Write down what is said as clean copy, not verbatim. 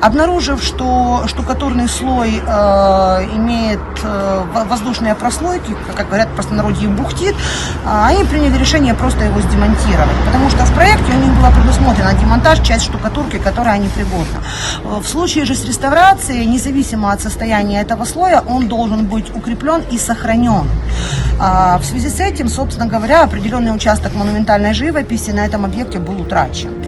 Обнаружив, что штукатурный слой имеет воздушные прослойки, как говорят в простонародье, бухтит, они приняли решение просто его сдемонтировать, потому что в проекте у них была предусмотрена демонтаж, часть штукатурки, которая непригодна. В случае же с реставрацией, независимо от состояния этого слоя, он должен быть укреплен и сохранен. В связи с этим, собственно говоря, определенный участок монументальной живописи на этом объекте был утрачен.